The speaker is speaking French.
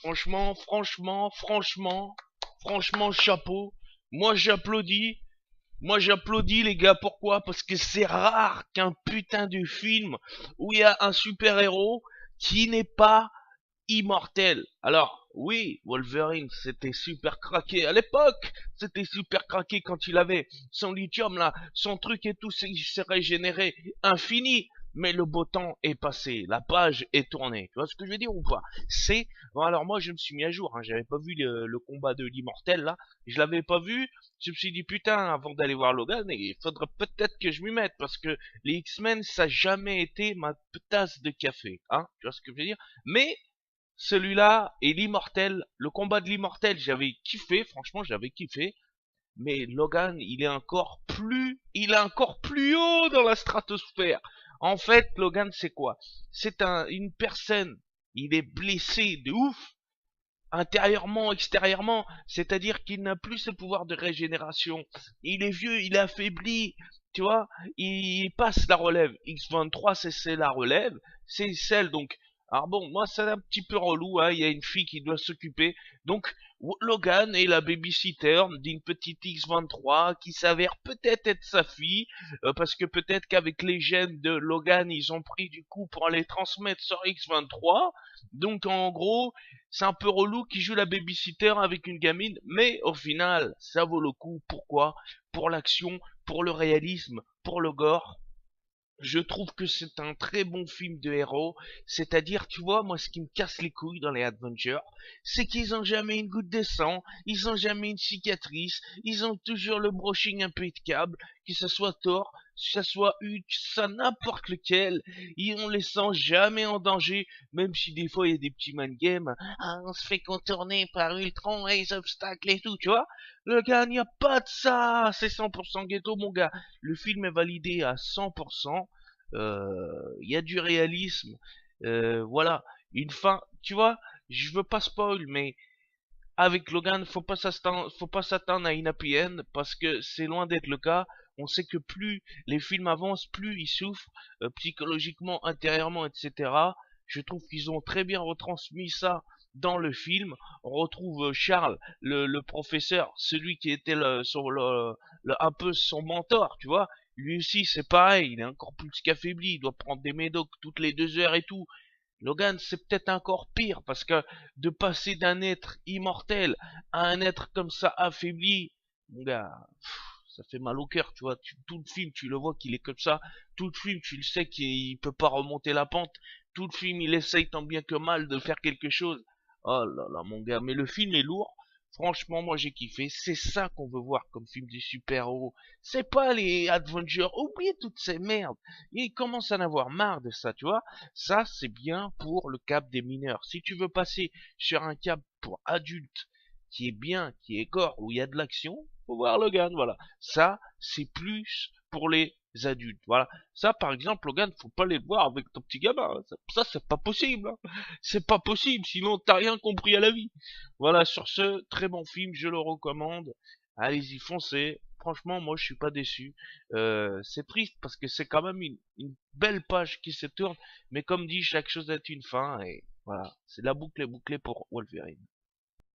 Franchement, chapeau. Moi, j'applaudis. Moi, j'applaudis, les gars. Pourquoi? Parce que c'est rare qu'un putain de film où il y a un super-héros qui n'est pas immortel. Alors, oui, Wolverine, c'était super craqué à l'époque. C'était super craqué quand il avait son lithium là, son truc et tout, il s'est régénéré infini. Mais le beau temps est passé, la page est tournée. Tu vois ce que je veux dire ou pas? C'est bon, alors moi je me suis mis à jour. Hein, j'avais pas vu le combat de l'immortel là, je l'avais pas vu. Je me suis dit putain avant d'aller voir Logan, il faudrait peut-être que je m'y mette parce que les X-Men ça a jamais été ma tasse de café. Hein, tu vois ce que je veux dire? Mais celui-là et l'immortel, le combat de l'immortel, j'avais kiffé, franchement, j'avais kiffé. Mais Logan, il est encore plus haut dans la stratosphère. En fait, Logan, c'est quoi? C'est une personne, il est blessé de ouf, intérieurement, extérieurement, c'est-à-dire qu'il n'a plus ce pouvoir de régénération. Il est vieux, il est affaibli, tu vois, il passe la relève. X23, c'est la relève, c'est celle donc. Alors bon, moi c'est un petit peu relou, hein, il y a une fille qui doit s'occuper. Donc Logan est la babysitter d'une petite X23 qui s'avère peut-être être sa fille, parce que peut-être qu'avec les gènes de Logan, ils ont pris du coup pour les transmettre sur X23. Donc en gros, c'est un peu relou qui joue la babysitter avec une gamine, mais au final, ça vaut le coup. Pourquoi? Pour l'action, pour le réalisme, pour le gore. Je trouve que c'est un très bon film de héros. C'est-à-dire, tu vois, moi, ce qui me casse les couilles dans les Avengers, c'est qu'ils ont jamais une goutte de sang, ils ont jamais une cicatrice, ils ont toujours le brushing impeccable, que ce soit Thor, que ce soit Hulk, ça n'importe lequel, on les sent jamais en danger, même si des fois il y a des petits mind games, ah, on se fait contourner par Ultron et les obstacles et tout, tu vois. Le gars, il n'y a pas de ça, c'est 100% ghetto, mon gars. Le film est validé à 100%. Il y a du réalisme. Voilà, une fin. Tu vois, je veux pas spoil, mais avec Logan, faut pas s'attendre à une happy end parce que c'est loin d'être le cas. On sait que plus les films avancent, plus ils souffrent psychologiquement, intérieurement, etc. Je trouve qu'ils ont très bien retransmis ça dans le film. On retrouve Charles, le professeur, celui qui était un peu son mentor, tu vois. Lui aussi, c'est pareil, il est encore plus qu'affaibli, il doit prendre des médocs toutes les 2 heures et tout. Logan, c'est peut-être encore pire parce que de passer d'un être immortel à un être comme ça affaibli, mon gars, ça fait mal au cœur, tu vois. Tout le film, tu le vois qu'il est comme ça. Tout le film, tu le sais qu'il peut pas remonter la pente. Tout le film, il essaye tant bien que mal de faire quelque chose. Oh là là, mon gars, mais le film est lourd. Franchement, moi j'ai kiffé. C'est ça qu'on veut voir comme film de super-héros. C'est pas les Avengers. Oubliez toutes ces merdes. Ils commencent à en avoir marre de ça, tu vois. Ça, c'est bien pour le cap des mineurs. Si tu veux passer sur un cap pour adultes qui est bien, qui est gore, où il y a de l'action, faut voir Logan, voilà. Ça, c'est plus pour les adultes, voilà. Ça, par exemple, Logan, faut pas les voir avec ton petit gamin. Hein. Ça, c'est pas possible. Hein. C'est pas possible, sinon t'as rien compris à la vie. Voilà, sur ce, très bon film, je le recommande. Allez-y, foncez. Franchement, moi, je suis pas déçu. C'est triste parce que c'est quand même une belle page qui se tourne. Mais comme dit, chaque chose a une fin et voilà. C'est la boucle est bouclée pour Wolverine.